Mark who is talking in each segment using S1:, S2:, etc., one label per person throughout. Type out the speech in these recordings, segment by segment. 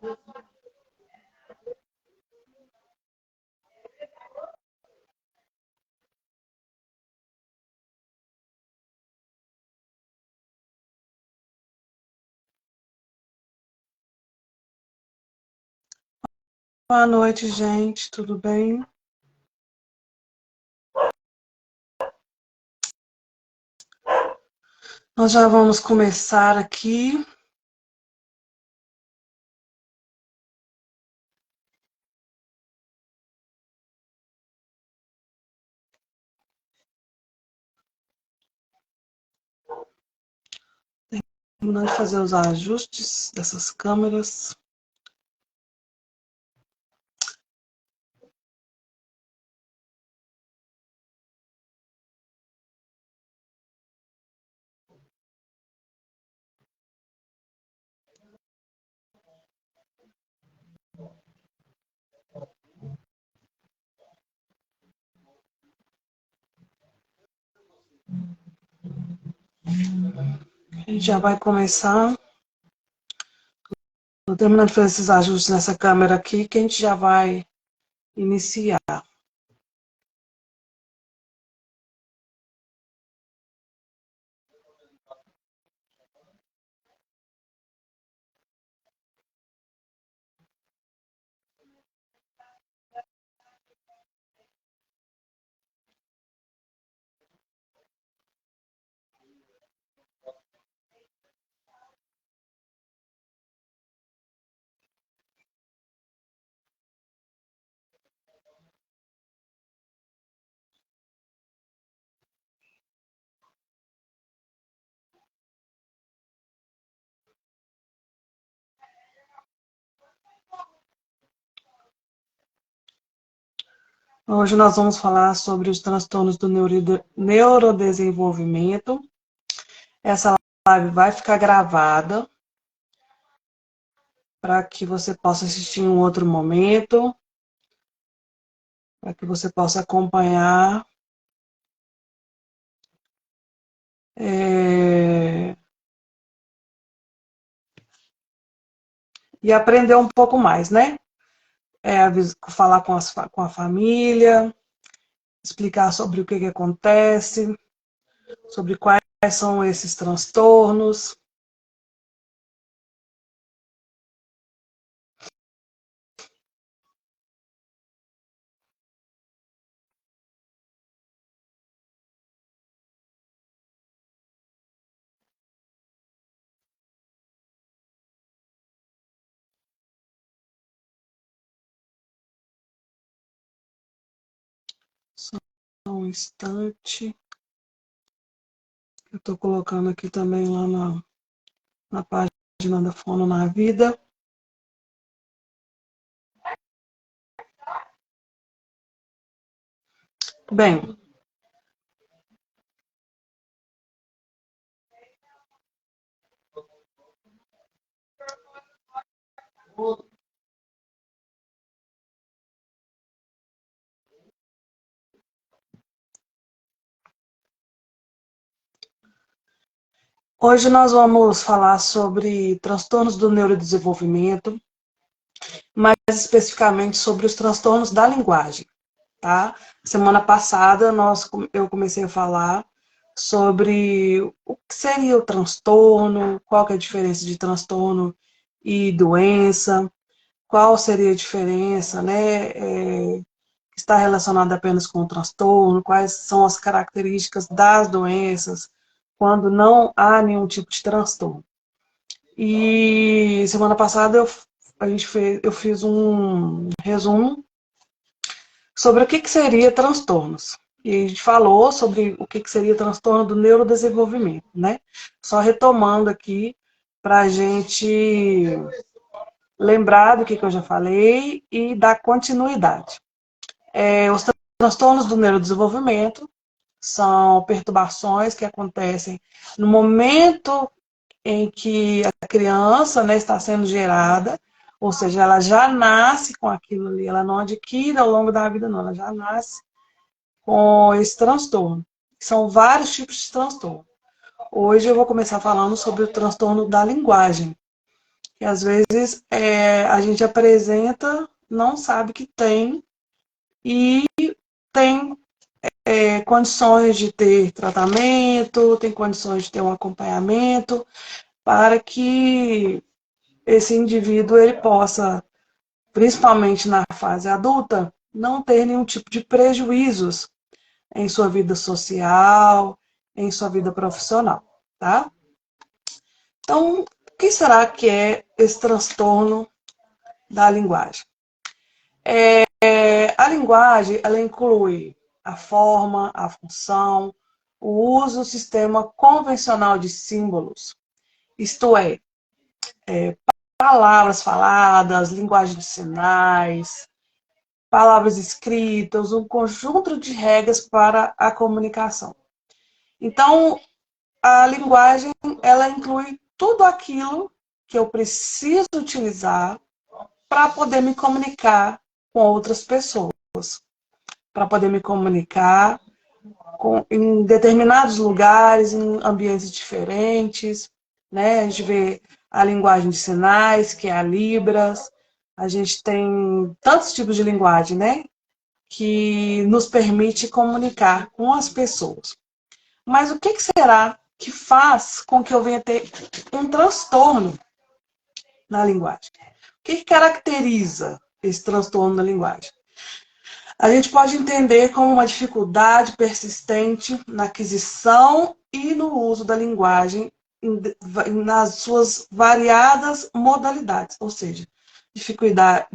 S1: Boa noite, gente. Tudo bem? Nós já vamos começar aqui. Terminando de fazer os ajustes dessas câmeras. A gente já vai começar. Estou terminando de fazer esses ajustes nessa câmera aqui, que a gente já vai iniciar. Hoje nós vamos falar sobre os transtornos do neurodesenvolvimento. Essa live vai ficar gravada para que você possa assistir em um outro momento, para que você possa acompanhar. E aprender um pouco mais, né? Falar com a família, explicar sobre o que acontece, sobre quais são esses transtornos. Só um instante. Eu estou colocando aqui também lá na página da Fono na Vida. Bem, hoje nós vamos falar sobre transtornos do neurodesenvolvimento, mais especificamente sobre os transtornos da linguagem, tá? Semana passada eu comecei a falar sobre o que seria o transtorno, qual que é a diferença de transtorno e doença, qual seria a diferença, né? Está relacionada apenas com o transtorno, quais são as características das doenças, quando não há nenhum tipo de transtorno. E semana passada eu fiz um resumo sobre o que seria transtornos. E a gente falou sobre o que seria transtorno do neurodesenvolvimento, né? Só retomando aqui para a gente lembrar do que eu já falei e dar continuidade. Os transtornos do neurodesenvolvimento são perturbações que acontecem no momento em que a criança, né, está sendo gerada, ou seja, ela já nasce com aquilo ali, ela não adquire ao longo da vida, não, ela já nasce com esse transtorno. São vários tipos de transtorno. Hoje eu vou começar falando sobre o transtorno da linguagem. que às vezes a gente apresenta, não sabe que tem, e tem condições de ter tratamento, tem condições de ter um acompanhamento, para que esse indivíduo ele possa, principalmente na fase adulta, não ter nenhum tipo de prejuízos em sua vida social, em sua vida profissional, tá? Então, o que será que é esse transtorno da linguagem? A linguagem, ela inclui a forma, a função, o uso do sistema convencional de símbolos, isto palavras faladas, linguagem de sinais, palavras escritas, um conjunto de regras para a comunicação. Então, a linguagem, ela inclui tudo aquilo que eu preciso utilizar para poder me comunicar com outras pessoas, para poder me comunicar em determinados lugares, em ambientes diferentes, né? A gente vê a linguagem de sinais, que é a Libras, a gente tem tantos tipos de linguagem, né? Que nos permite comunicar com as pessoas. Mas o que será que faz com que eu venha ter um transtorno na linguagem? O que caracteriza esse transtorno na linguagem? A gente pode entender como uma dificuldade persistente na aquisição e no uso da linguagem nas suas variadas modalidades, ou seja, dificuldade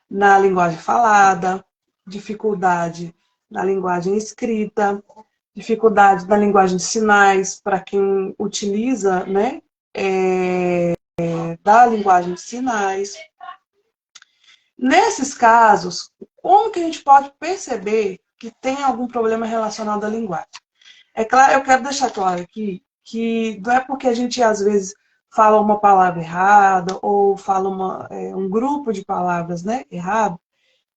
S1: na linguagem falada, dificuldade na linguagem escrita, dificuldade na linguagem de sinais para quem utiliza, né, da linguagem de sinais. Nesses casos, como que a gente pode perceber que tem algum problema relacionado à linguagem? É claro, eu quero deixar claro aqui que não é porque a gente às vezes fala uma palavra errada ou fala um grupo de palavras, né, errado,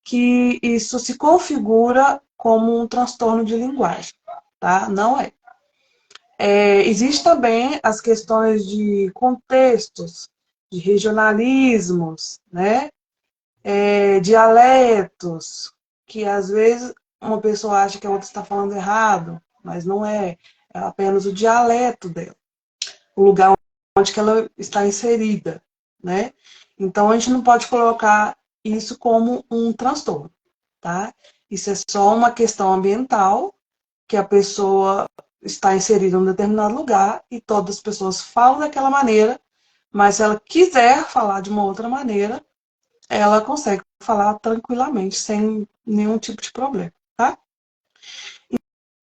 S1: que isso se configura como um transtorno de linguagem, tá? Não é. Existe também as questões de contextos, de regionalismos, né? Dialetos, que às vezes uma pessoa acha que a outra está falando errado, mas não é. É apenas o dialeto dela, o lugar onde que ela está inserida, né? Então a gente não pode colocar isso como um transtorno, tá? Isso é só uma questão ambiental, que a pessoa está inserida em um determinado lugar e todas as pessoas falam daquela maneira, mas se ela quiser falar de uma outra maneira, ela consegue falar tranquilamente, sem nenhum tipo de problema, tá?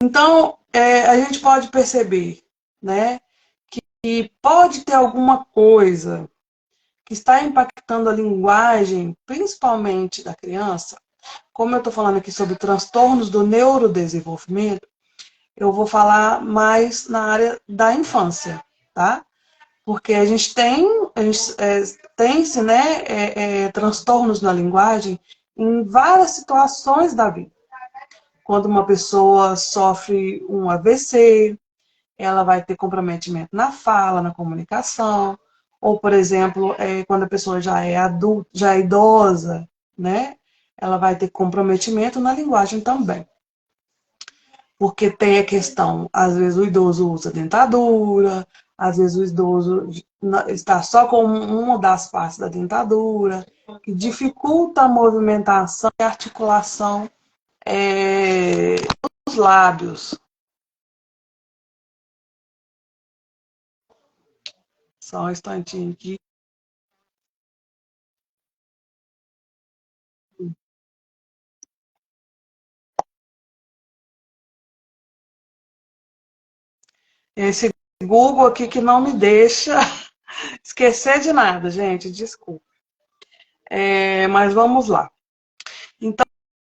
S1: Então, a gente pode perceber, né, que pode ter alguma coisa que está impactando a linguagem, principalmente da criança. Como eu estou falando aqui sobre transtornos do neurodesenvolvimento, eu vou falar mais na área da infância, tá? Porque tem-se, né, transtornos na linguagem em várias situações da vida. Quando uma pessoa sofre um AVC, ela vai ter comprometimento na fala, na comunicação, ou, por exemplo, quando a pessoa já é adulta, já é idosa, né? Ela vai ter comprometimento na linguagem também. Porque tem a questão, às vezes o idoso usa dentadura, às vezes o idoso está só com uma das partes da dentadura, que dificulta a movimentação e a articulação dos lábios. Só um instantinho aqui. Esse Google aqui que não me deixa esquecer de nada, gente, desculpa. Mas vamos lá. Então,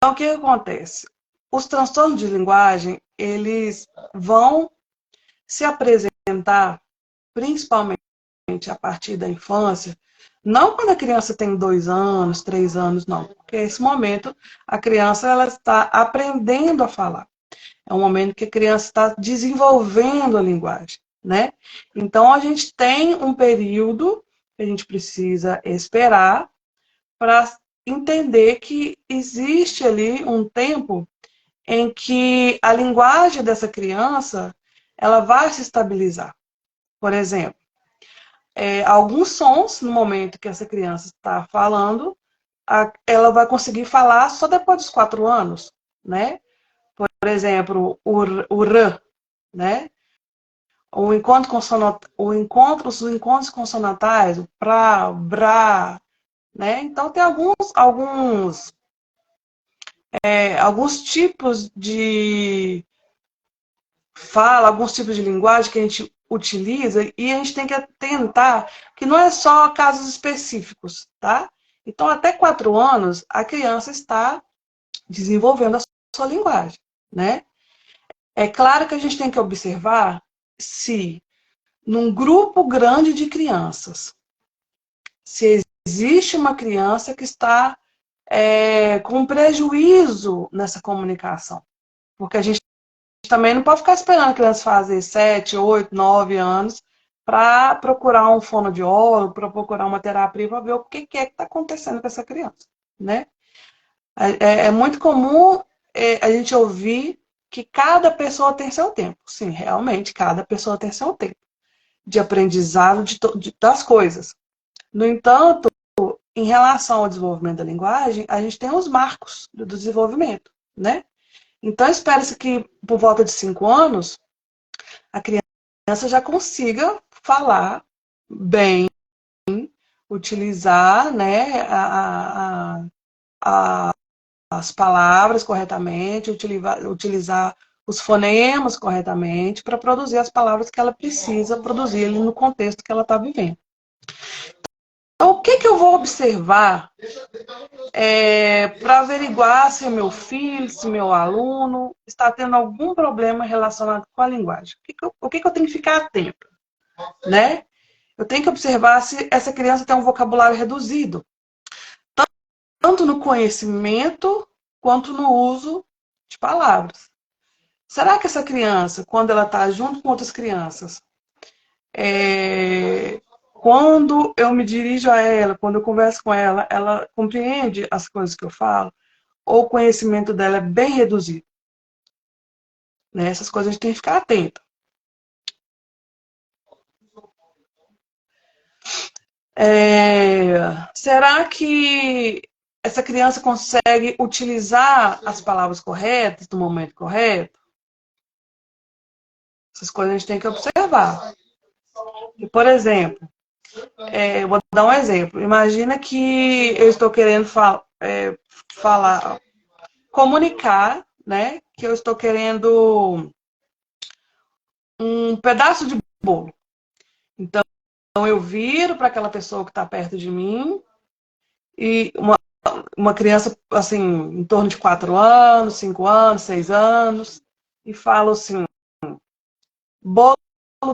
S1: o que acontece? Os transtornos de linguagem, eles vão se apresentar principalmente a partir da infância, não quando a criança tem 2 anos, 3 anos, não. Porque nesse momento a criança ela está aprendendo a falar. É um momento que a criança está desenvolvendo a linguagem, né? Então, a gente tem um período que a gente precisa esperar para entender que existe ali um tempo em que a linguagem dessa criança ela vai se estabilizar. Por exemplo, alguns sons, no momento que essa criança está falando, ela vai conseguir falar só depois dos 4 anos, né? Por exemplo, o R, né? Os encontros consonantais, o pra, o brá, né? Então tem alguns tipos de fala, alguns tipos de linguagem que a gente utiliza e a gente tem que atentar que não é só casos específicos, tá? Então, até 4 anos, a criança está desenvolvendo a sua linguagem, né? É claro que a gente tem que observar se, num grupo grande de crianças, se existe uma criança que está com prejuízo nessa comunicação. Porque a gente também não pode ficar esperando a criança fazer 7, 8, 9 anos para procurar um fonoaudiólogo, para procurar uma terapia, para ver o que é que está acontecendo com essa criança, né? É muito comum a gente ouvir que cada pessoa tem seu tempo. Sim, realmente, cada pessoa tem seu tempo de aprendizado das coisas. No entanto, em relação ao desenvolvimento da linguagem, a gente tem os marcos do desenvolvimento, né? Então, espera-se que, por volta de 5 anos, a criança já consiga falar bem, utilizar, né, as palavras corretamente, utilizar os fonemas corretamente para produzir as palavras que ela precisa produzir ali no contexto que ela está vivendo. Então, o que eu vou observar para averiguar se meu filho, se meu aluno está tendo algum problema relacionado com a linguagem? O que eu tenho que ficar atento, né? Eu tenho que observar se essa criança tem um vocabulário reduzido, tanto no conhecimento quanto no uso de palavras. Será que essa criança, quando ela está junto com outras crianças, quando eu me dirijo a ela, quando eu converso com ela, ela compreende as coisas que eu falo? Ou o conhecimento dela é bem reduzido? Né? Essas coisas a gente tem que ficar atento. Será que essa criança consegue utilizar as palavras corretas no momento correto? Essas coisas a gente tem que observar. E, por exemplo, vou dar um exemplo. Imagina que eu estou querendo falar, comunicar, né? Que eu estou querendo um pedaço de bolo. Então, eu viro para aquela pessoa que está perto de mim e uma criança, assim, em torno de 4 anos, 5 anos, 6 anos, e falo assim, bolo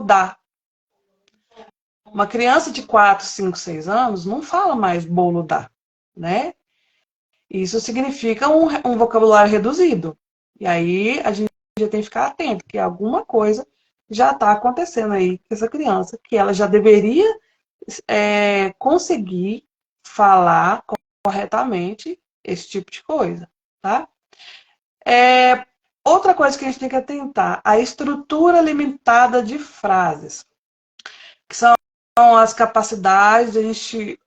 S1: dá. Uma criança de 4, 5, 6 anos não fala mais bolo dá, né? Isso significa um vocabulário reduzido. E aí a gente já tem que ficar atento, que alguma coisa já está acontecendo aí com essa criança, que ela já deveria conseguir falar corretamente esse tipo de coisa, tá? Outra coisa que a gente tem que atentar, a estrutura limitada de frases, que são as capacidades de a gente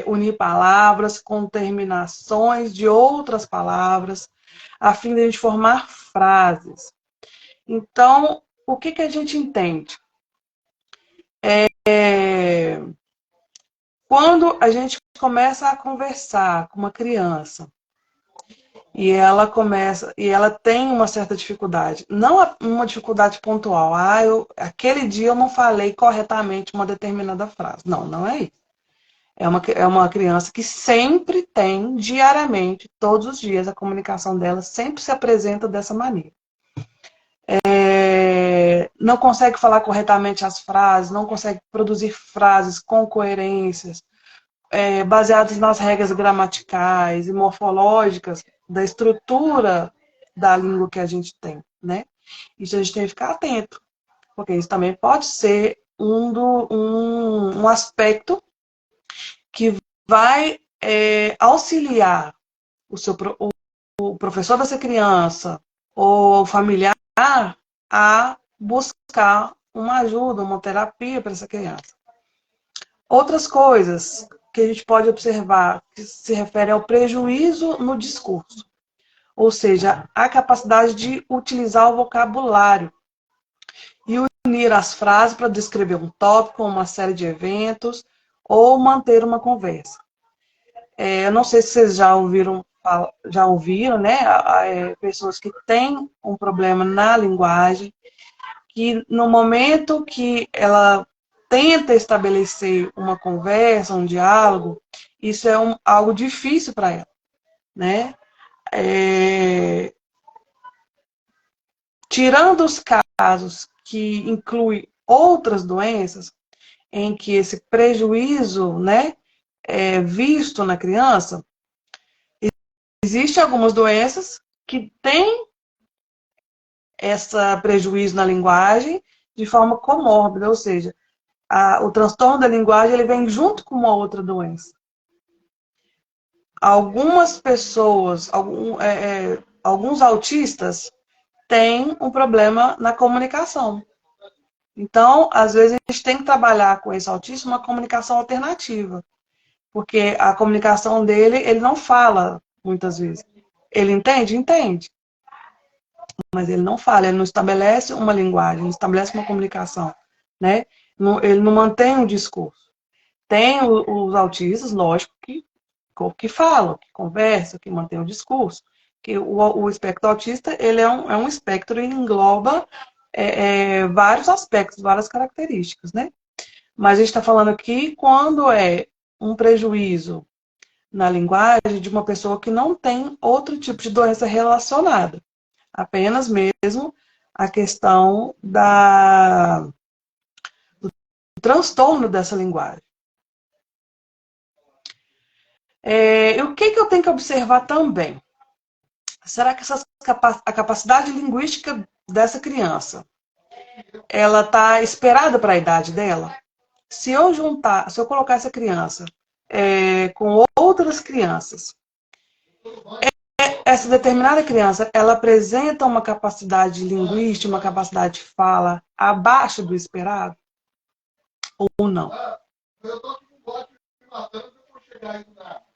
S1: unir palavras com terminações de outras palavras, a fim de a gente formar frases. Então, o que a gente entende? Quando a gente começa a conversar com uma criança e ela tem uma certa dificuldade, não uma dificuldade pontual, aquele dia eu não falei corretamente uma determinada frase. Não, não é isso. É uma criança que sempre tem, diariamente, todos os dias, a comunicação dela sempre se apresenta dessa maneira. Não consegue falar corretamente as frases, não consegue produzir frases com coerências, baseadas nas regras gramaticais e morfológicas da estrutura da língua que a gente tem, né? Isso a gente tem que ficar atento. porque isso também pode ser um aspecto que vai auxiliar o professor dessa criança ou o familiar a buscar uma ajuda, uma terapia para essa criança. Outras coisas que a gente pode observar que se refere ao prejuízo no discurso, ou seja, a capacidade de utilizar o vocabulário e unir as frases para descrever um tópico, uma série de eventos ou manter uma conversa. Eu não sei se vocês já ouviram, né? Pessoas que têm um problema na linguagem, que no momento que ela tenta estabelecer uma conversa, um diálogo, isso é algo difícil para ela, né? Tirando os casos que incluem outras doenças, em que esse prejuízo, né, é visto na criança, existem algumas doenças que têm esse prejuízo na linguagem de forma comórbida, ou seja, o transtorno da linguagem ele vem junto com uma outra doença. Algumas pessoas, alguns autistas têm um problema na comunicação. Então, às vezes, a gente tem que trabalhar com esse autista uma comunicação alternativa. Porque a comunicação dele, ele não fala muitas vezes. Ele entende? Entende. Mas ele não fala, ele não estabelece uma linguagem, não estabelece uma comunicação, né? Ele não mantém um discurso. Tem os autistas, lógico, que falam, que conversam, que mantêm o discurso. Que o espectro autista, ele é um espectro e engloba vários aspectos, várias características, né? Mas a gente está falando aqui quando é um prejuízo na linguagem de uma pessoa que não tem outro tipo de doença relacionada. Apenas mesmo a questão do transtorno dessa linguagem. E o que eu tenho que observar também? Será que a capacidade linguística dessa criança, ela está esperada para a idade dela? Se eu colocar essa criança com outras crianças, essa determinada criança, ela apresenta uma capacidade linguística, uma capacidade de fala abaixo do esperado? Ou não?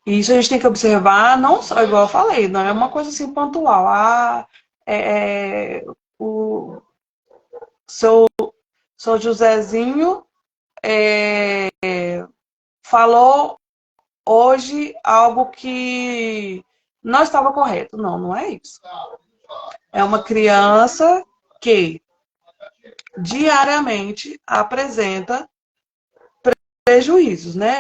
S1: Isso a gente tem que observar, não só, igual eu falei, não é uma coisa assim pontual. O seu Josézinho falou hoje algo que não estava correto. Não, não é isso. É uma criança que diariamente apresenta prejuízos, né?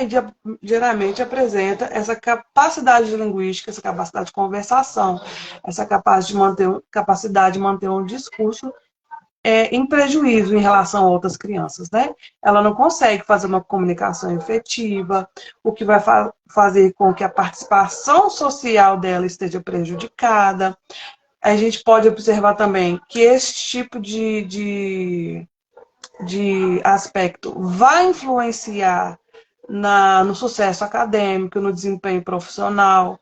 S1: Geralmente apresenta essa capacidade linguística, essa capacidade de conversação, essa capacidade de manter um discurso em prejuízo em relação a outras crianças, né? Ela não consegue fazer uma comunicação efetiva, o que vai fazer com que a participação social dela esteja prejudicada. A gente pode observar também que esse tipo de aspecto vai influenciar no sucesso acadêmico, no desempenho profissional.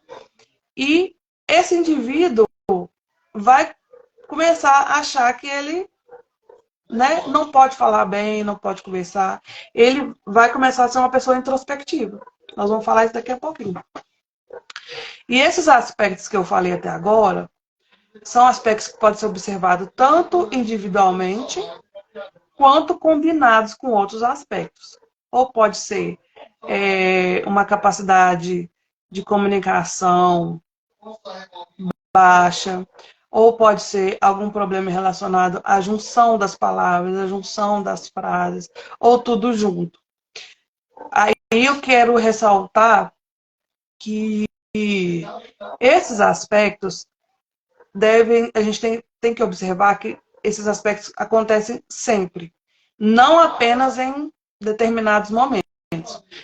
S1: E esse indivíduo vai começar a achar que ele, né, não pode falar bem, não pode conversar. Ele vai começar a ser uma pessoa introspectiva. Nós vamos falar isso daqui a pouquinho. E esses aspectos que eu falei até agora são aspectos que podem ser observados tanto individualmente quanto combinados com outros aspectos. Ou pode ser uma capacidade de comunicação baixa, ou pode ser algum problema relacionado à junção das palavras, à junção das frases, ou tudo junto. Aí eu quero ressaltar que esses aspectos a gente tem que observar que esses aspectos acontecem sempre, não apenas em determinados momentos.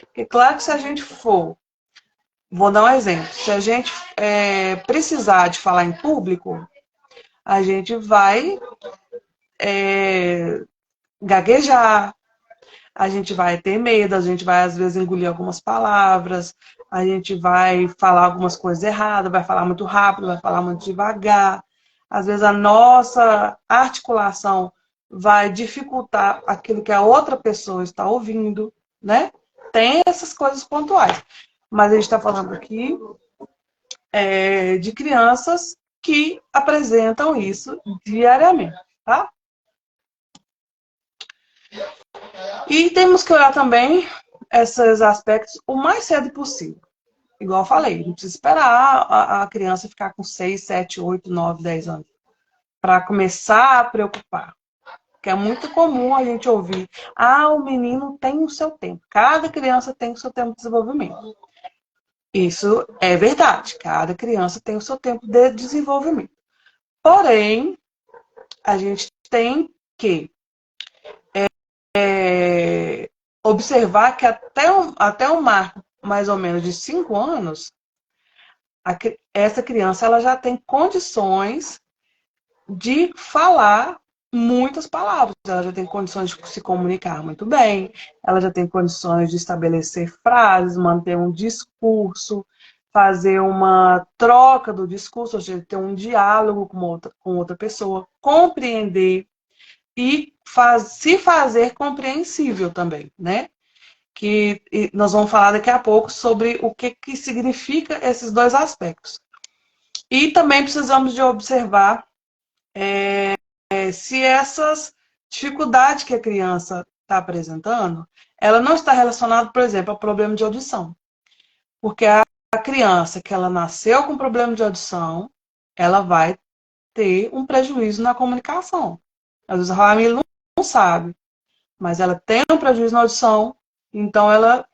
S1: Porque claro que se a gente vou dar um exemplo, se a gente precisar de falar em público, a gente vai gaguejar, a gente vai ter medo, a gente vai às vezes engolir algumas palavras, a gente vai falar algumas coisas erradas, vai falar muito rápido, vai falar muito devagar. Às vezes a nossa articulação vai dificultar aquilo que a outra pessoa está ouvindo, né? Tem essas coisas pontuais. Mas a gente está falando aqui de crianças que apresentam isso diariamente, tá? E temos que olhar também esses aspectos o mais cedo possível. Igual eu falei, não precisa esperar a criança ficar com 6, 7, 8, 9, 10 anos para começar a preocupar. Porque é muito comum a gente ouvir, o menino tem o seu tempo. Cada criança tem o seu tempo de desenvolvimento. Isso é verdade, cada criança tem o seu tempo de desenvolvimento. Porém, a gente tem que observar que até um marco mais ou menos de 5 anos, essa criança ela já tem condições de falar muitas palavras. Ela já tem condições de se comunicar muito bem, ela já tem condições de estabelecer frases, manter um discurso, fazer uma troca do discurso, ou seja, ter um diálogo com outra pessoa, compreender e se fazer compreensível também, né? Que nós vamos falar daqui a pouco sobre o que significa esses dois aspectos. E também precisamos de observar se essas dificuldades que a criança está apresentando, ela não está relacionada, por exemplo, ao problema de audição. Porque a criança que ela nasceu com problema de audição, ela vai ter um prejuízo na comunicação. Às vezes a família não sabe, mas ela tem um prejuízo na audição, então ela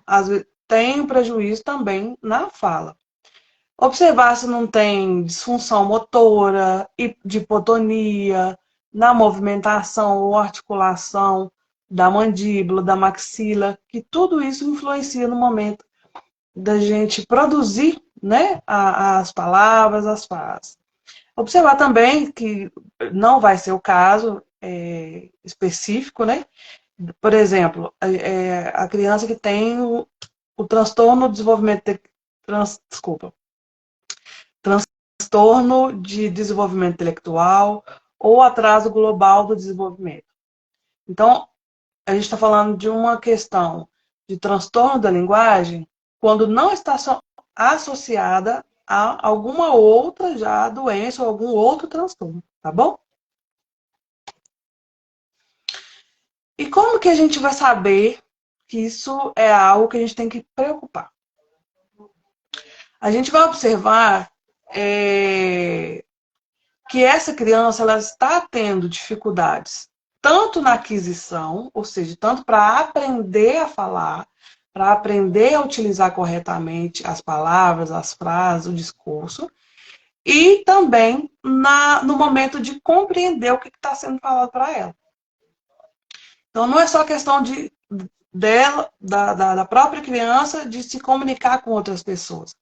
S1: às vezes tem um prejuízo também na fala. Observar se não tem disfunção motora, de hipotonia, na movimentação ou articulação da mandíbula, da maxila, que tudo isso influencia no momento da gente produzir, né, as palavras, as frases. Observar também que não vai ser o caso específico, né? Por exemplo, a criança que tem o transtorno de desenvolvimento, desculpa, transtorno de desenvolvimento intelectual ou atraso global do desenvolvimento. Então, a gente está falando de uma questão de transtorno da linguagem quando não está associada a alguma outra já doença ou algum outro transtorno, tá bom? E como que a gente vai saber que isso é algo que a gente tem que preocupar? A gente vai observar que essa criança ela está tendo dificuldades tanto na aquisição, ou seja, tanto para aprender a falar, para aprender a utilizar corretamente as palavras, as frases, o discurso, e também no momento de compreender o que está sendo falado para ela. Então, não é só questão da própria criança de se comunicar com outras pessoas,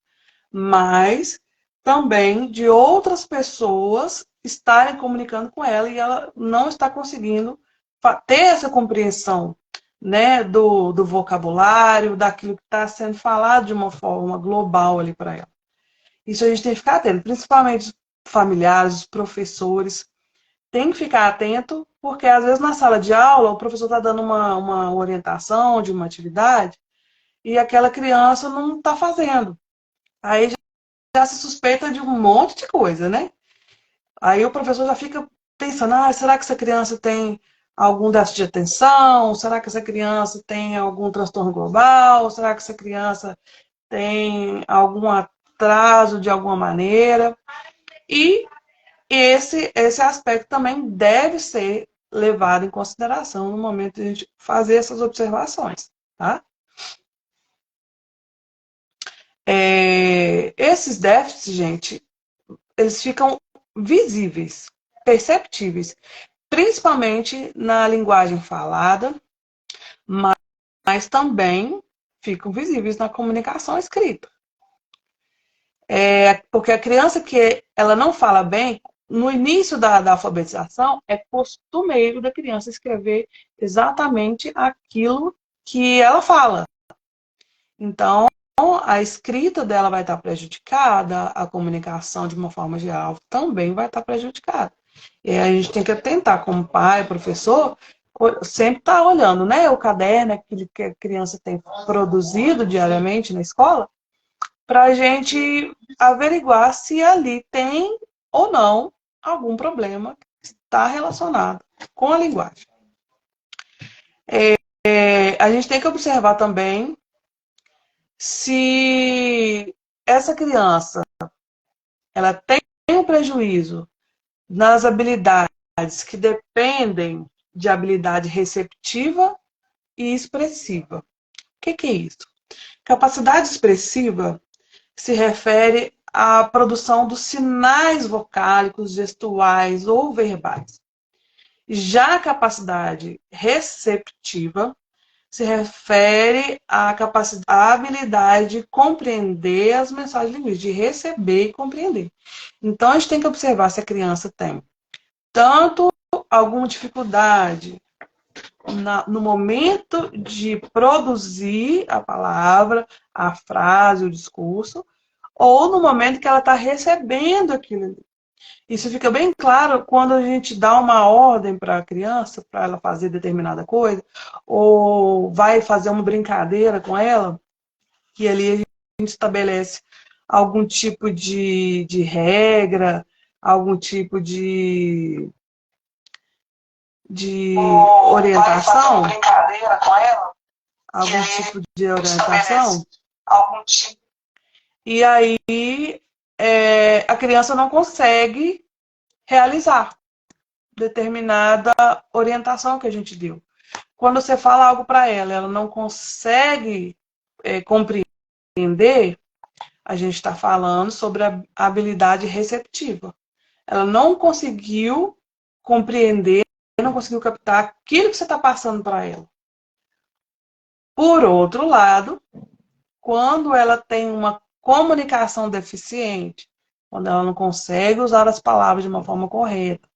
S1: mas também de outras pessoas estarem comunicando com ela e ela não está conseguindo ter essa compreensão, né, do vocabulário, daquilo que está sendo falado de uma forma global ali para ela. Isso a gente tem que ficar atento, principalmente os familiares, os professores, tem que ficar atento, porque às vezes na sala de aula o professor está dando uma orientação de uma atividade e aquela criança não está fazendo. Aí já se suspeita de um monte de coisa, né? Aí o professor já fica pensando, será que essa criança tem algum déficit de atenção? Será que essa criança tem algum transtorno global? Será que essa criança tem algum atraso de alguma maneira? E esse aspecto também deve ser levado em consideração no momento de a gente fazer essas observações, tá? Esses déficits, gente, eles ficam visíveis, perceptíveis, principalmente na linguagem falada, mas também ficam visíveis na comunicação escrita. Porque a criança que ela não fala bem, no início da alfabetização, é costumeiro da criança escrever exatamente aquilo que ela fala. Então, a escrita dela vai estar prejudicada, a comunicação, de uma forma geral, também vai estar prejudicada. E aí a gente tem que tentar, como pai, professor, sempre estar olhando, né? O caderno, aquilo que a criança tem produzido diariamente na escola, para a gente averiguar se ali tem ou não algum problema que está relacionado com a linguagem. A gente tem que observar também se essa criança ela tem um prejuízo nas habilidades que dependem de habilidade receptiva e expressiva. O que é isso? Capacidade expressiva se refere à produção dos sinais vocálicos, gestuais ou verbais. Já a capacidade receptiva se refere à habilidade de compreender as mensagens linguísticas, de receber e compreender. Então, a gente tem que observar se a criança tem tanto alguma dificuldade no momento de produzir a palavra, a frase, o discurso, ou no momento que ela está recebendo aquilo. Isso fica bem claro quando a gente dá uma ordem para a criança, para ela fazer determinada coisa, ou vai fazer uma brincadeira com ela, que ali a gente estabelece algum tipo de regra, algum tipo de orientação, algum tipo de orientação, e aí a criança não consegue realizar determinada orientação que a gente deu. Quando você fala algo para ela, ela não consegue compreender, a gente está falando sobre a habilidade receptiva. Ela não conseguiu compreender, não conseguiu captar aquilo que você está passando para ela. Por outro lado, quando ela tem uma comunicação deficiente, quando ela não consegue usar as palavras de uma forma correta,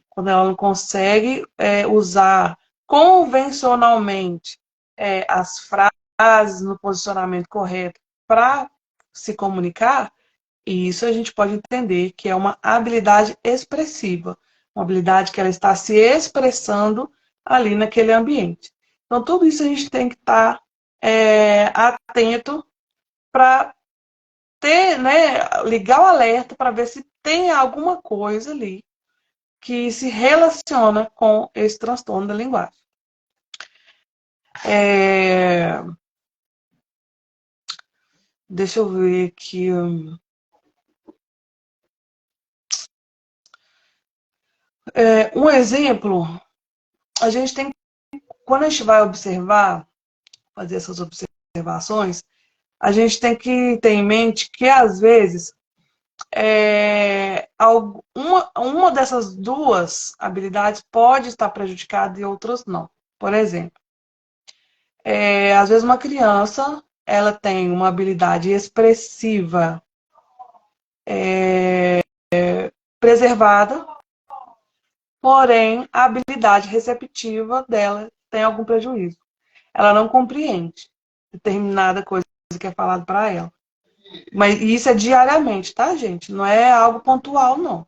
S1: quando ela não consegue usar convencionalmente as frases no posicionamento correto para se comunicar, isso a gente pode entender que é uma habilidade expressiva, uma habilidade que ela está se expressando ali naquele ambiente. Então, tudo isso a gente tem que estar atento para ter, né, ligar o alerta para ver se tem alguma coisa ali que se relaciona com esse transtorno da linguagem. Deixa eu ver aqui. Um exemplo, a gente tem, quando a gente vai observar, fazer essas observações, a gente tem que ter em mente que, às vezes, uma dessas duas habilidades pode estar prejudicada e outras não. Por exemplo, às vezes uma criança ela tem uma habilidade expressiva preservada, porém a habilidade receptiva dela tem algum prejuízo. Ela não compreende determinada coisa que é falada para ela. Mas isso é diariamente, tá, gente? Não é algo pontual, não.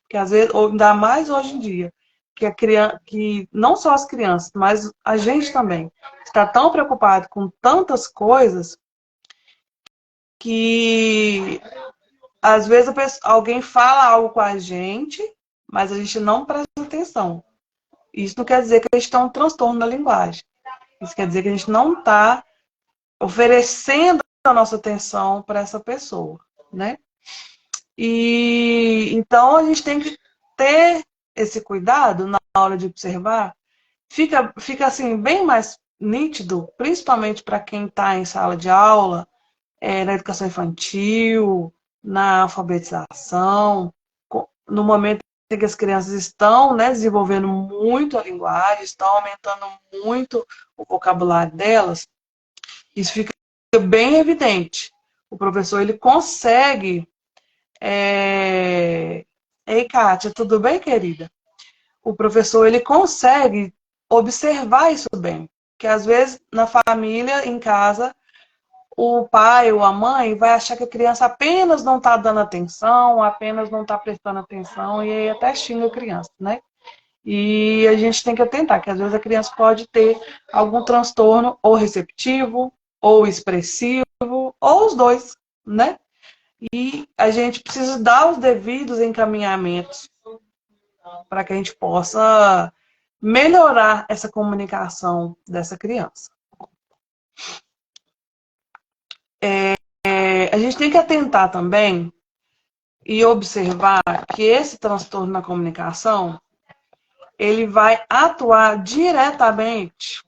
S1: Porque às vezes, ainda mais hoje em dia, que a criança, que não só as crianças, mas a gente também está tão preocupado com tantas coisas que às vezes alguém fala algo com a gente, mas a gente não presta atenção. Isso não quer dizer que a gente tem um transtorno da linguagem. Isso quer dizer que a gente não está oferecendo a nossa atenção para essa pessoa, né? E então a gente tem que ter esse cuidado na hora de observar. Fica assim bem mais nítido, principalmente para quem está em sala de aula, na educação infantil, na alfabetização, no momento em que as crianças estão, né, desenvolvendo muito a linguagem, estão aumentando muito o vocabulário delas, isso fica bem evidente. O professor ele consegue Ei, Kátia, tudo bem, querida? O professor, ele consegue observar isso bem. Que às vezes, na família, em casa, o pai ou a mãe vai achar que a criança apenas não está dando atenção, apenas não está prestando atenção, e aí até xinga a criança, né? E a gente tem que atentar, que às vezes a criança pode ter algum transtorno ou receptivo, ou expressivo, ou os dois, né? E a gente precisa dar os devidos encaminhamentos para que a gente possa melhorar essa comunicação dessa criança. A gente tem que atentar também e observar que esse transtorno na comunicação, ele vai atuar diretamente.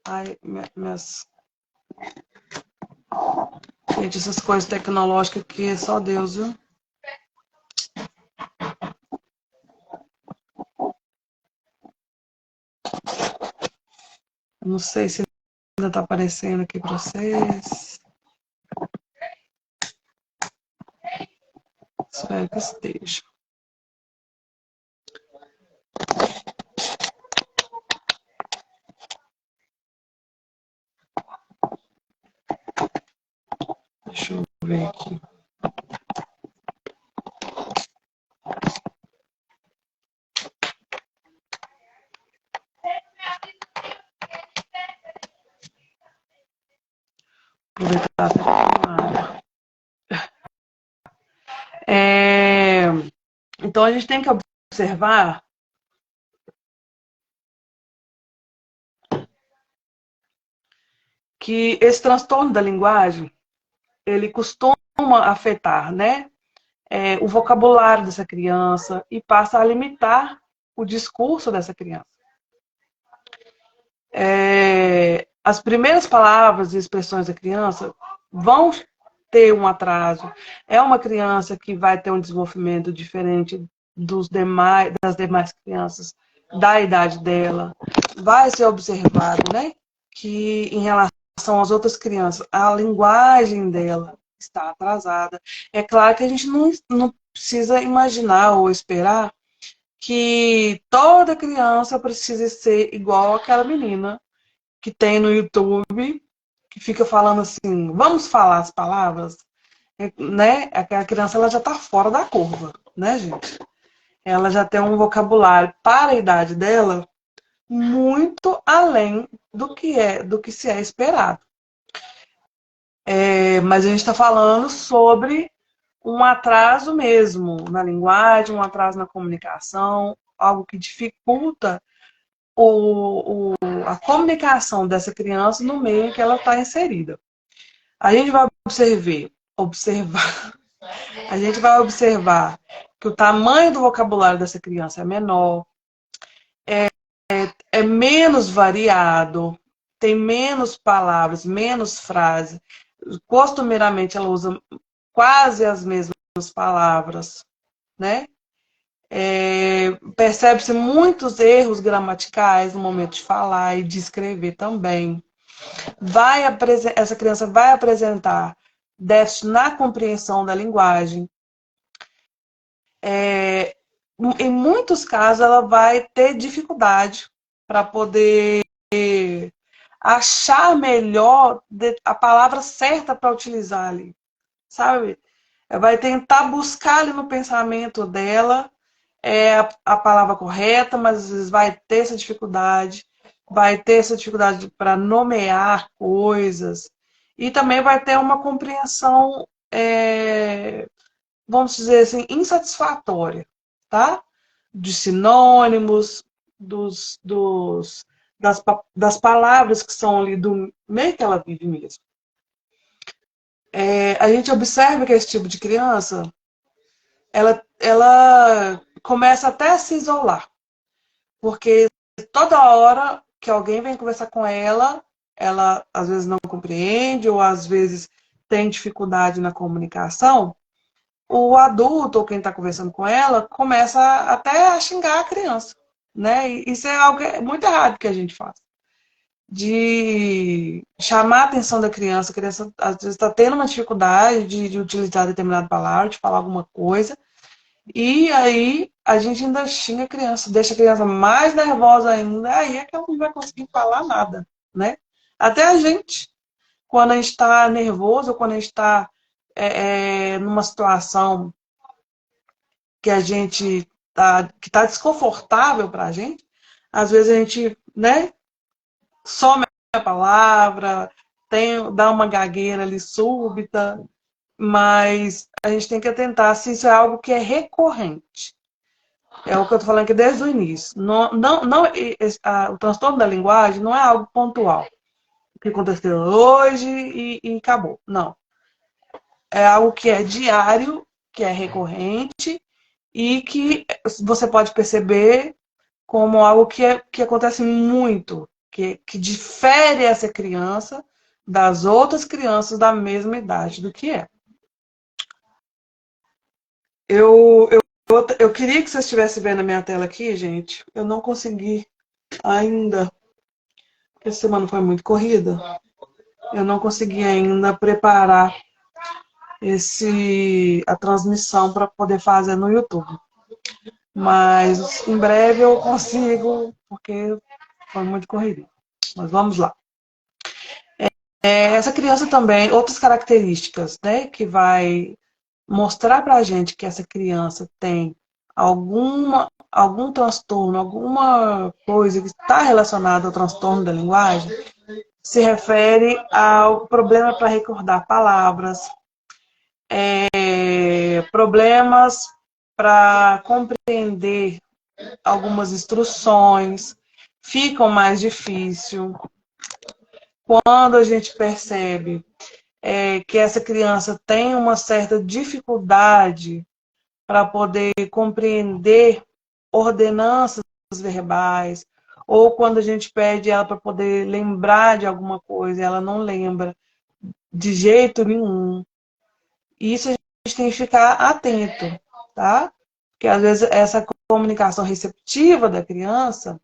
S1: Ai, minhas... Gente, essas coisas tecnológicas aqui é só Deus, viu? Não sei se ainda está aparecendo aqui para vocês. Espero que esteja. Deixa eu ver aqui. Aproveitar até para Então a gente tem que observar que esse transtorno da linguagem, ele costuma afetar, né, o vocabulário dessa criança e passa a limitar o discurso dessa criança. As primeiras palavras e expressões da criança vão ter um atraso. É uma criança que vai ter um desenvolvimento diferente das demais crianças da idade dela. Vai ser observado, né, que em relação às outras crianças, a linguagem dela está atrasada. É claro que a gente não precisa imaginar ou esperar que toda criança precise ser igual àquela menina que tem no YouTube, que fica falando assim, vamos falar as palavras, né? Aquela criança ela já está fora da curva, né, gente? Ela já tem um vocabulário para a idade dela muito além do que se é esperado. Mas a gente está falando sobre um atraso mesmo na linguagem, um atraso na comunicação, algo que dificulta a comunicação dessa criança no meio em que ela está inserida. A gente vai observar, a gente vai observar que o tamanho do vocabulário dessa criança é menor, é menos variado, tem menos palavras, menos frases. Costumeiramente ela usa quase as mesmas palavras, né? Percebe-se muitos erros gramaticais no momento de falar e de escrever também. Essa criança vai apresentar déficit na compreensão da linguagem. Em muitos casos, ela vai ter dificuldade para poder achar melhor a palavra certa para utilizar ali, sabe? Vai tentar buscar ali no pensamento dela a palavra correta, mas às vezes vai ter essa dificuldade para nomear coisas, e também vai ter uma compreensão, vamos dizer assim, insatisfatória, tá? De sinônimos, das palavras que são ali do meio que ela vive mesmo. A gente observa que esse tipo de criança, ela começa até a se isolar, porque toda hora que alguém vem conversar com ela às vezes não compreende, ou às vezes tem dificuldade na comunicação, o adulto, ou quem está conversando com ela, começa até a xingar a criança, né? E isso é algo muito errado que a gente faz. de chamar a atenção da criança. A criança às vezes está tendo uma dificuldade de utilizar determinada palavra, de falar alguma coisa, e aí a gente ainda xinga a criança, deixa a criança mais nervosa ainda, aí é que ela não vai conseguir falar nada, né? Até a gente, quando a gente está nervoso, quando a gente está numa situação que a gente que tá desconfortável para a gente, às vezes a gente, né, some a palavra, dá uma gagueira ali súbita, mas a gente tem que atentar se isso é algo que é recorrente. É o que eu estou falando aqui desde o início. O transtorno da linguagem não é algo pontual, que aconteceu hoje e acabou. Não. É algo que é diário, que é recorrente e que você pode perceber como algo que acontece muito, que difere essa criança das outras crianças da mesma idade do que é. Eu queria que vocês estivessem vendo a minha tela aqui, gente. Eu não consegui ainda, porque essa semana foi muito corrida. Eu não consegui ainda preparar a transmissão para poder fazer no YouTube. Mas em breve eu consigo, porque foi muito corrida. Mas vamos lá. Essa criança também, outras características, né, que vai mostrar para a gente que essa criança tem algum transtorno, alguma coisa que está relacionada ao transtorno da linguagem, se refere ao problema para recordar palavras, problemas para compreender algumas instruções, ficam mais difícil. Quando a gente percebe que essa criança tem uma certa dificuldade para poder compreender ordenanças verbais, ou quando a gente pede ela para poder lembrar de alguma coisa, ela não lembra de jeito nenhum. Isso a gente tem que ficar atento, tá? Porque às vezes essa comunicação receptiva da criança,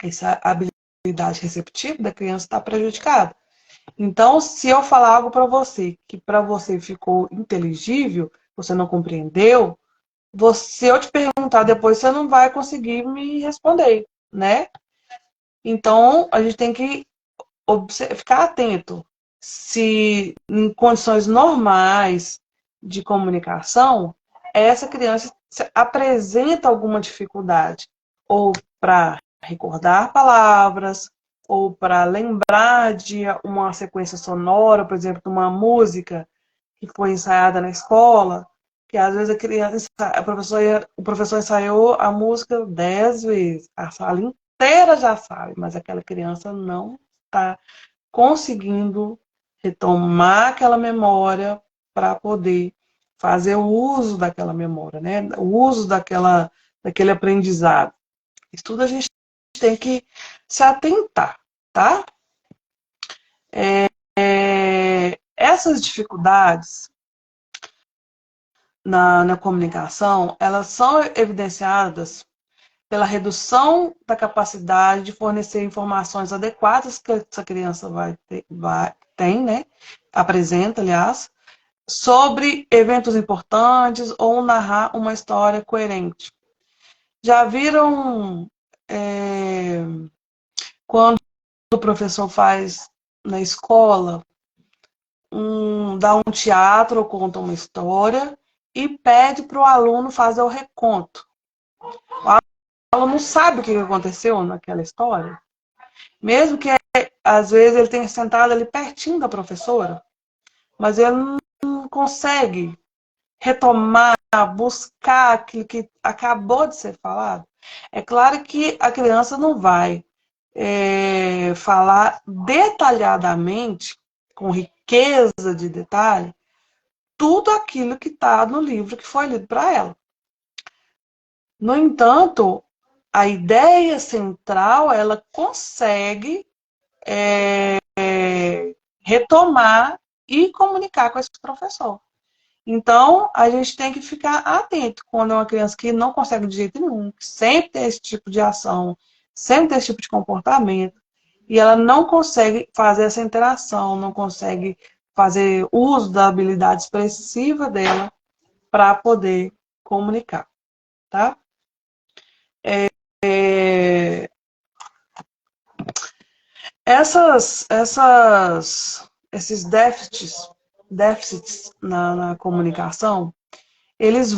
S1: essa habilidade receptiva da criança está prejudicada. Então, se eu falar algo para você que para você ficou inteligível, você não compreendeu, se eu te perguntar depois, você não vai conseguir me responder, né? Então, a gente tem que ficar atento. Se em condições normais de comunicação, essa criança apresenta alguma dificuldade, ou para recordar palavras, ou para lembrar de uma sequência sonora, por exemplo, de uma música que foi ensaiada na escola, que às vezes o professor ensaiou a música 10 vezes, a sala inteira já sabe, mas aquela criança não está conseguindo retomar aquela memória para poder fazer o uso daquela memória, né? O uso daquele aprendizado. Isso tudo a gente tem que se atentar, tá? Essas dificuldades na comunicação, elas são evidenciadas pela redução da capacidade de fornecer informações adequadas que essa criança tem, né? Apresenta, aliás, sobre eventos importantes ou narrar uma história coerente. Já viram quando o professor faz na escola, dá um teatro ou conta uma história e pede para o aluno fazer o reconto. O aluno não sabe o que aconteceu naquela história, mesmo que às vezes ele tenha sentado ali pertinho da professora, mas ele não consegue retomar, buscar aquilo que acabou de ser falado. É claro que a criança não vai falar detalhadamente, com riqueza de detalhe, tudo aquilo que está no livro que foi lido para ela. No entanto, a ideia central, ela consegue retomar e comunicar com esse professor. Então, a gente tem que ficar atento quando é uma criança que não consegue de jeito nenhum, que sempre tem esse tipo de ação, sempre tem esse tipo de comportamento. e ela não consegue fazer essa interação, não consegue fazer uso da habilidade expressiva dela para poder comunicar, tá? É, esses déficits na comunicação, eles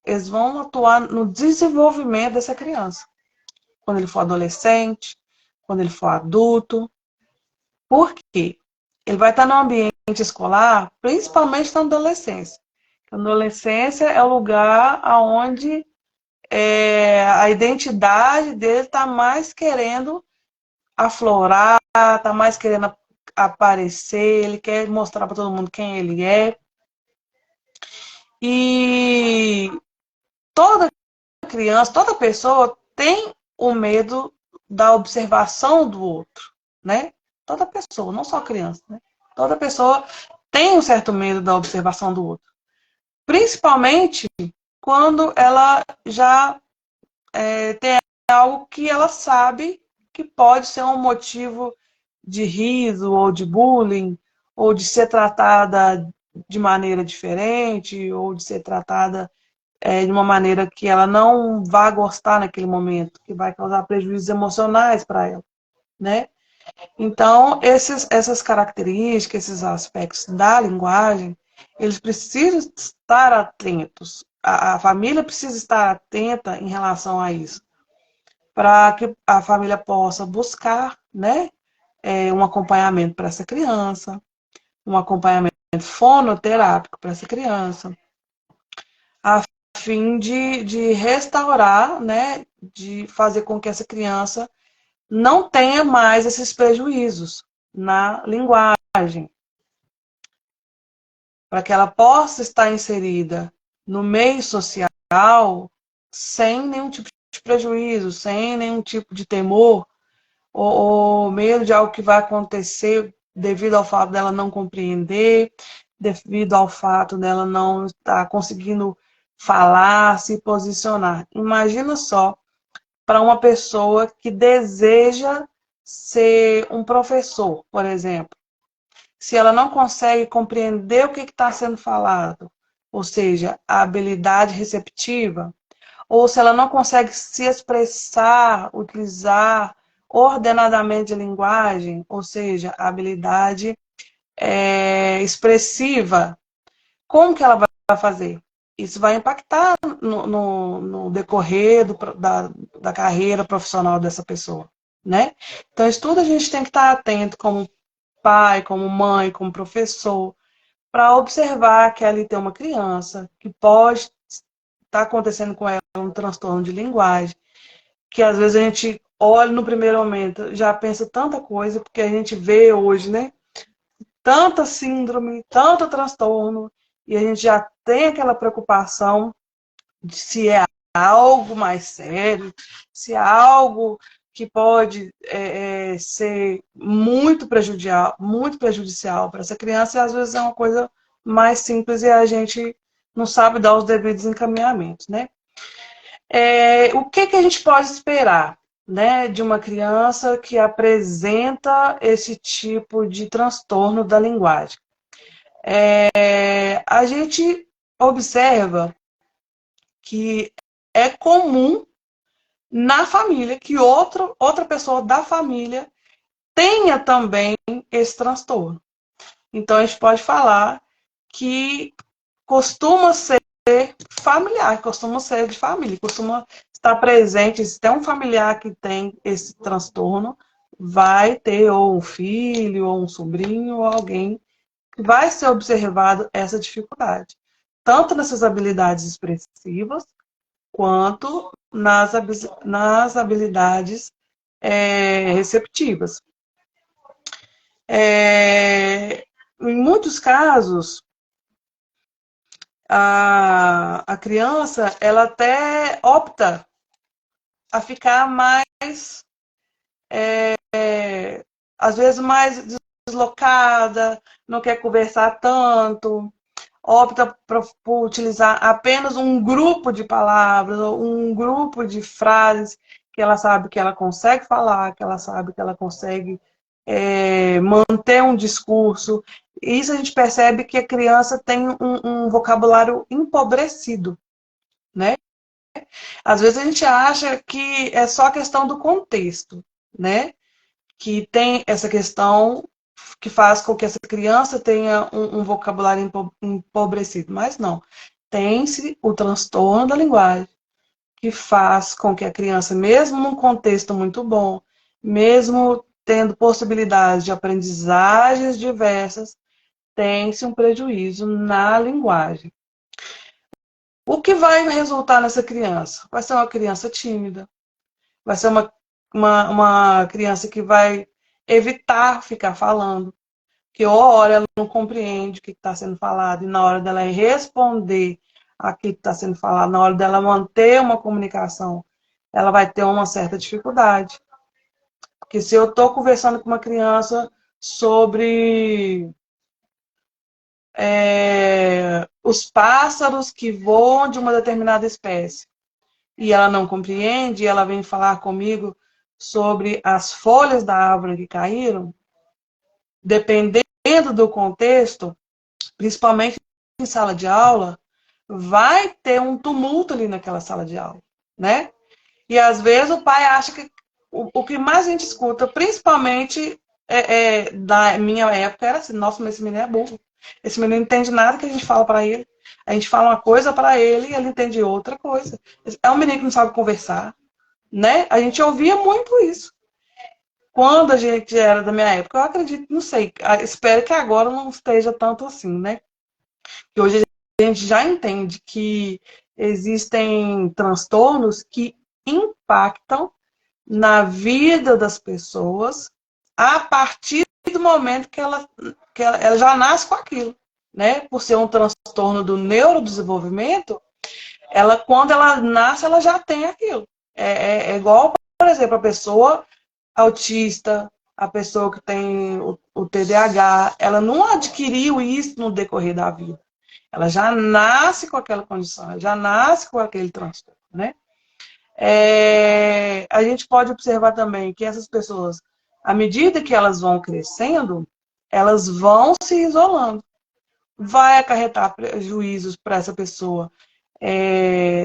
S1: eles vão atuar no desenvolvimento dessa criança. Quando ele for adolescente, quando ele for adulto. Por quê? Ele vai estar no ambiente escolar, principalmente na adolescência. A adolescência é o lugar onde a identidade dele está mais querendo aflorar, está mais querendo aparecer, ele quer mostrar para todo mundo quem ele é. E toda criança, toda pessoa tem o medo da observação do outro, né? Toda pessoa, não só criança, né? Toda pessoa tem um certo medo da observação do outro. Principalmente quando ela já tem algo que ela sabe que pode ser um motivo de riso ou de bullying, ou de ser tratada de maneira diferente, ou de ser tratada de uma maneira que ela não vá gostar naquele momento, que vai causar prejuízos emocionais para ela, né? Então, essas características, esses aspectos da linguagem, eles precisam estar atentos. A família precisa estar atenta em relação a isso, para que a família possa buscar, né, um acompanhamento para essa criança, um acompanhamento fonoterápico para essa criança, a fim de restaurar, né, de fazer com que essa criança não tenha mais esses prejuízos na linguagem, para que ela possa estar inserida no meio social sem nenhum tipo de prejuízo, sem nenhum tipo de temor ou medo de algo que vai acontecer devido ao fato dela não compreender, devido ao fato dela não estar conseguindo falar, se posicionar. Imagina só para uma pessoa que deseja ser um professor, por exemplo. Se ela não consegue compreender o que está sendo falado, ou seja, a habilidade receptiva, ou se ela não consegue se expressar, utilizar ordenadamente a linguagem, ou seja, a habilidade expressiva, como que ela vai fazer? Isso vai impactar no decorrer da carreira profissional dessa pessoa, né? Então, isso tudo a gente tem que estar atento como pai, como mãe, como professor, para observar que ali tem uma criança que pode estar acontecendo com ela um transtorno de linguagem, que às vezes a gente olha no primeiro momento, já pensa tanta coisa, porque a gente vê hoje, né? Tanta síndrome, tanto transtorno, e a gente já tem aquela preocupação de se é algo mais sério, se é algo que pode ser muito prejudicial para essa criança, e às vezes é uma coisa mais simples e a gente não sabe dar os devidos encaminhamentos, né? O que a gente pode esperar, né, de uma criança que apresenta esse tipo de transtorno da linguagem? A gente observa que é comum na família que outra pessoa da família tenha também esse transtorno. Então, a gente pode falar que costuma ser familiar, costuma ser de família, costuma estar presente. Se tem um familiar que tem esse transtorno, vai ter ou um filho, ou um sobrinho, ou alguém que vai ser observado essa dificuldade, tanto nessas habilidades expressivas, quanto nas habilidades receptivas. Em muitos casos, a criança ela até opta a ficar mais, às vezes, mais deslocada, não quer conversar tanto, opta por utilizar apenas um grupo de palavras, ou um grupo de frases que ela sabe que ela consegue falar, que ela sabe que ela consegue manter um discurso. Isso a gente percebe que a criança tem um vocabulário empobrecido, né? Às vezes a gente acha que é só questão do contexto, né? Que tem essa questão que faz com que essa criança tenha um vocabulário empobrecido, mas não. Tem-se o transtorno da linguagem, que faz com que a criança, mesmo num contexto muito bom, mesmo tendo possibilidades de aprendizagens diversas, tem-se um prejuízo na linguagem. O que vai resultar nessa criança? Vai ser uma criança tímida, vai ser uma criança que vai evitar ficar falando, que ou hora ela não compreende o que está sendo falado, e na hora dela responder aquilo que está sendo falado, na hora dela manter uma comunicação, ela vai ter uma certa dificuldade. Porque se eu estou conversando com uma criança sobre os pássaros que voam de uma determinada espécie, e ela não compreende, e ela vem falar comigo sobre as folhas da árvore que caíram, dependendo do contexto, principalmente em sala de aula, vai ter um tumulto ali naquela sala de aula, né? E às vezes o pai acha que o que mais a gente escuta, principalmente da minha época, era assim: nossa, mas esse menino é burro. Esse menino não entende nada que a gente fala para ele. A gente fala uma coisa para ele e ele entende outra coisa. É um menino que não sabe conversar, né? A gente ouvia muito isso. Quando a gente era da minha época, eu acredito, não sei, espero que agora não esteja tanto assim, né? Que hoje a gente já entende que existem transtornos que impactam na vida das pessoas a partir do momento que ela já nasce com aquilo, né? Por ser um transtorno do neurodesenvolvimento, quando ela nasce, ela já tem aquilo. É igual, por exemplo, a pessoa autista, a pessoa que tem o TDAH, ela não adquiriu isso no decorrer da vida. Ela já nasce com aquela condição, ela já nasce com aquele transtorno, né? A gente pode observar também que essas pessoas, à medida que elas vão crescendo, elas vão se isolando. Vai acarretar prejuízos para essa pessoa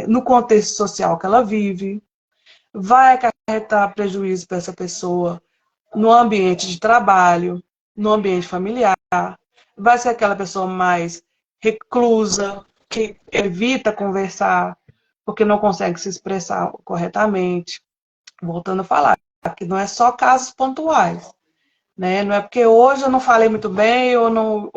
S1: no contexto social que ela vive, vai acarretar prejuízo para essa pessoa no ambiente de trabalho, no ambiente familiar, vai ser aquela pessoa mais reclusa, que evita conversar, porque não consegue se expressar corretamente. Voltando a falar, que não é só casos pontuais, né? Não é porque hoje eu não falei muito bem, eu não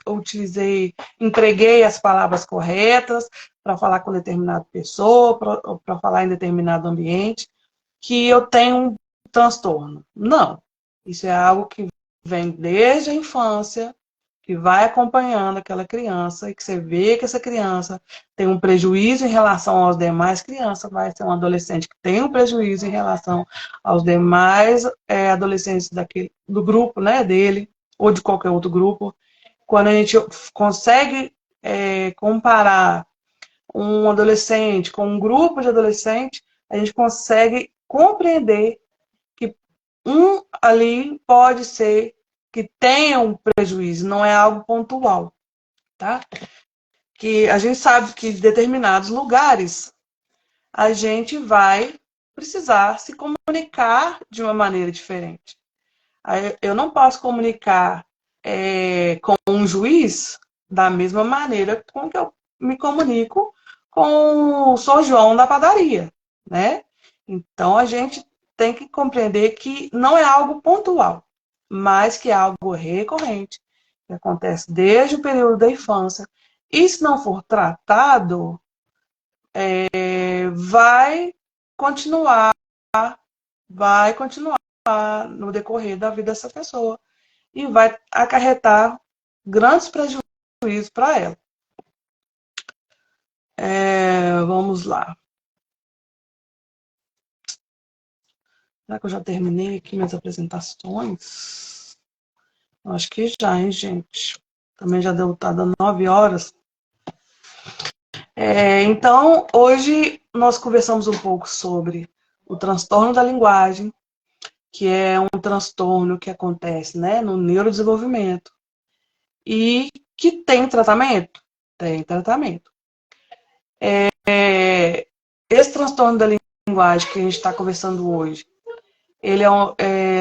S1: utilizei, empreguei as palavras corretas para falar com determinada pessoa, para falar em determinado ambiente, que eu tenho um transtorno. Não. Isso é algo que vem desde a infância, que vai acompanhando aquela criança, e que você vê que essa criança tem um prejuízo em relação às demais crianças, vai ser um adolescente que tem um prejuízo em relação aos demais adolescentes do grupo, né, dele, ou de qualquer outro grupo. Quando a gente consegue comparar um adolescente com um grupo de adolescentes, a gente consegue compreender que um ali pode ser que tenha um prejuízo, não é algo pontual, tá? Que a gente sabe que em determinados lugares a gente vai precisar se comunicar de uma maneira diferente. Eu não posso comunicar com um juiz da mesma maneira com que eu me comunico com o São João da padaria, né? Então a gente tem que compreender que não é algo pontual, mas que é algo recorrente, que acontece desde o período da infância. E se não for tratado, vai continuar, vai continuar no decorrer da vida dessa pessoa e vai acarretar grandes prejuízos para ela. Vamos lá. Será que eu já terminei aqui minhas apresentações? Acho que já, hein, gente? Também já deu, tá dando 9 horas. Então, hoje nós conversamos um pouco sobre o transtorno da linguagem, que é um transtorno que acontece, né, no neurodesenvolvimento e que tem tratamento. Tem tratamento. Esse transtorno da linguagem que a gente está conversando hoje, ele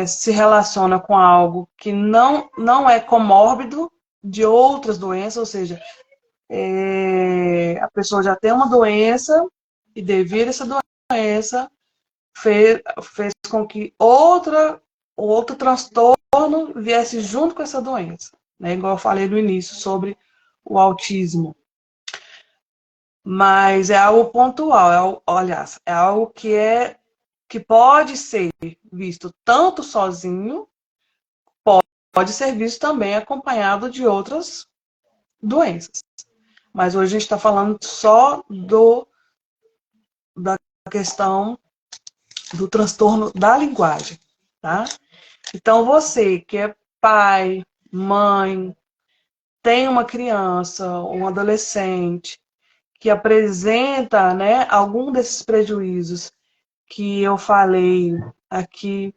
S1: se relaciona com algo que não é comórbido de outras doenças, ou seja, a pessoa já tem uma doença e devido a essa doença fez com que outro transtorno viesse junto com essa doença, né? Igual eu falei no início sobre o autismo. Mas é algo pontual, aliás, é algo que pode ser visto tanto sozinho, pode ser visto também acompanhado de outras doenças. Mas hoje a gente está falando só da questão do transtorno da linguagem, tá? Então, você que é pai, mãe, tem uma criança, um adolescente que apresenta, né, algum desses prejuízos que eu falei aqui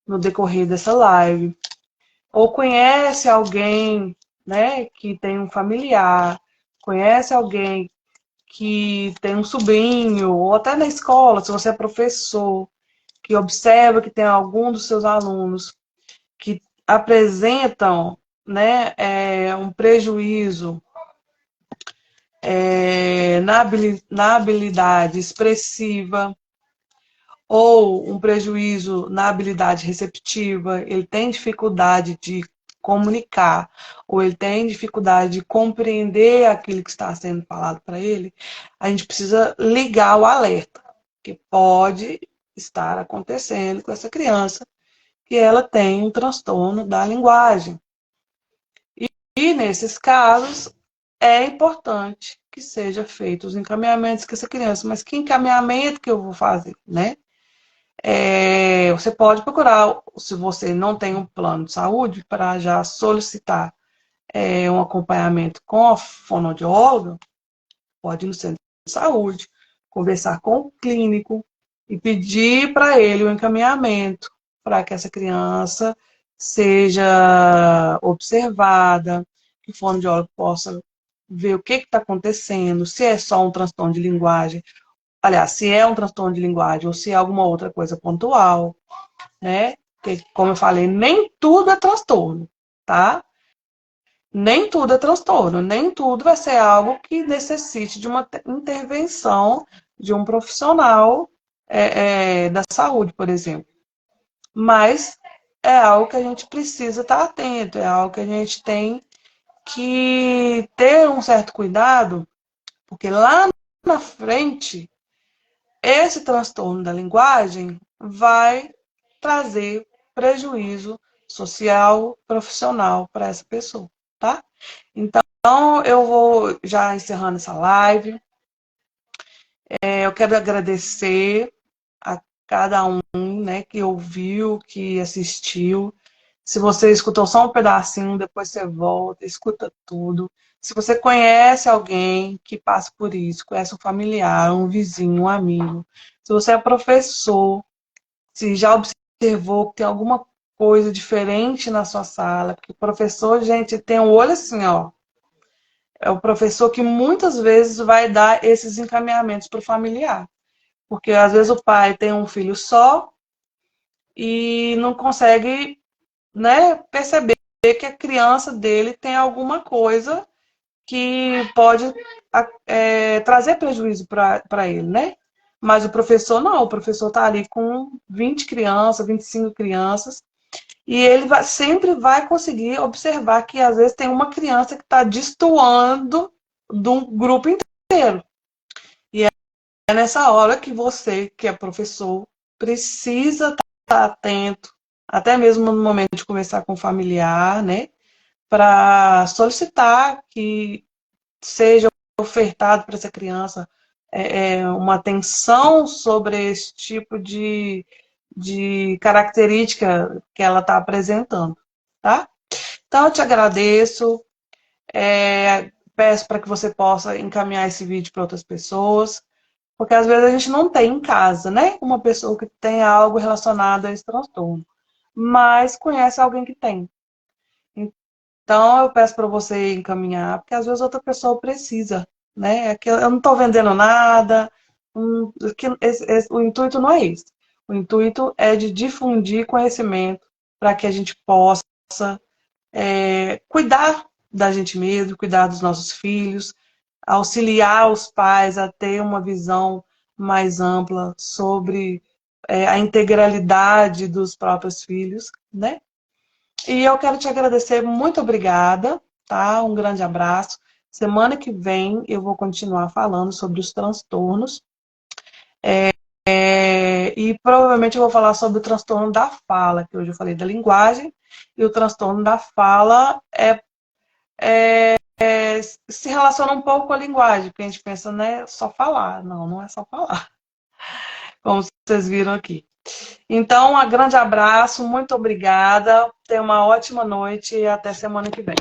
S1: no decorrer dessa live, ou conhece alguém, né, que tem um familiar, conhece alguém que tem um sobrinho, ou até na escola, se você é professor, que observa que tem algum dos seus alunos que apresentam, né, um prejuízo na habilidade expressiva ou um prejuízo na habilidade receptiva, ele tem dificuldade de comunicar ou ele tem dificuldade de compreender aquilo que está sendo falado para ele, a gente precisa ligar o alerta, que pode estar acontecendo com essa criança, que ela tem um transtorno da linguagem. E nesses casos, é importante que seja feito os encaminhamentos com essa criança. Mas que encaminhamento que eu vou fazer, né? Você pode procurar, se você não tem um plano de saúde, para já solicitar um acompanhamento com a fonoaudióloga, pode ir no centro de saúde, conversar com o clínico e pedir para ele o encaminhamento para que essa criança seja observada, que o fonoaudiólogo possa ver o que está acontecendo, se é só um transtorno de linguagem, aliás, se é um transtorno de linguagem ou se é alguma outra coisa pontual, né? Porque, como eu falei, nem tudo é transtorno, tá? Nem tudo é transtorno, nem tudo vai ser algo que necessite de uma intervenção de um profissional da saúde, por exemplo. Mas é algo que a gente precisa estar atento, é algo que a gente tem que ter um certo cuidado, porque lá na frente, esse transtorno da linguagem vai trazer prejuízo social, profissional para essa pessoa, tá? Então, eu vou já encerrando essa live. Eu quero agradecer a cada um, né, que ouviu, que assistiu. Se você escutou só um pedacinho, depois você volta, escuta tudo. Se você conhece alguém que passa por isso, conhece um familiar, um vizinho, um amigo, se você é professor, se já observou que tem alguma coisa diferente na sua sala, porque o professor, gente, tem um olho assim, ó. É o professor que muitas vezes vai dar esses encaminhamentos para o familiar. Porque às vezes o pai tem um filho só e não consegue, né, perceber que a criança dele tem alguma coisa que pode trazer prejuízo para ele, né? Mas o professor não, o professor está ali com 20 crianças, 25 crianças, e ele sempre vai conseguir observar que às vezes tem uma criança que está destoando do grupo inteiro. E é nessa hora que você, que é professor, precisa estar atento, até mesmo no momento de conversar com o familiar, né? Para solicitar que seja ofertado para essa criança uma atenção sobre esse tipo de característica que ela está apresentando, tá? Então, eu te agradeço, peço para que você possa encaminhar esse vídeo para outras pessoas, Porque às vezes a gente não tem em casa, né? Uma pessoa que tem algo relacionado a esse transtorno, mas conhece alguém que tem. Então eu peço para você encaminhar, porque às vezes outra pessoa precisa, né? É que eu não estou vendendo nada, o intuito não é esse. O intuito é de difundir conhecimento para que a gente possa cuidar da gente mesmo, cuidar dos nossos filhos, auxiliar os pais a ter uma visão mais ampla sobre a integralidade dos próprios filhos, né? E eu quero te agradecer, muito obrigada, tá? Um grande abraço. Semana que vem eu vou continuar falando sobre os transtornos. E provavelmente eu vou falar sobre o transtorno da fala, que hoje eu falei da linguagem, e o transtorno da fala se relaciona um pouco com a linguagem, porque a gente pensa, né, só falar. Não, não é só falar, como vocês viram aqui. Então, um grande abraço, muito obrigada, tenha uma ótima noite e até semana que vem.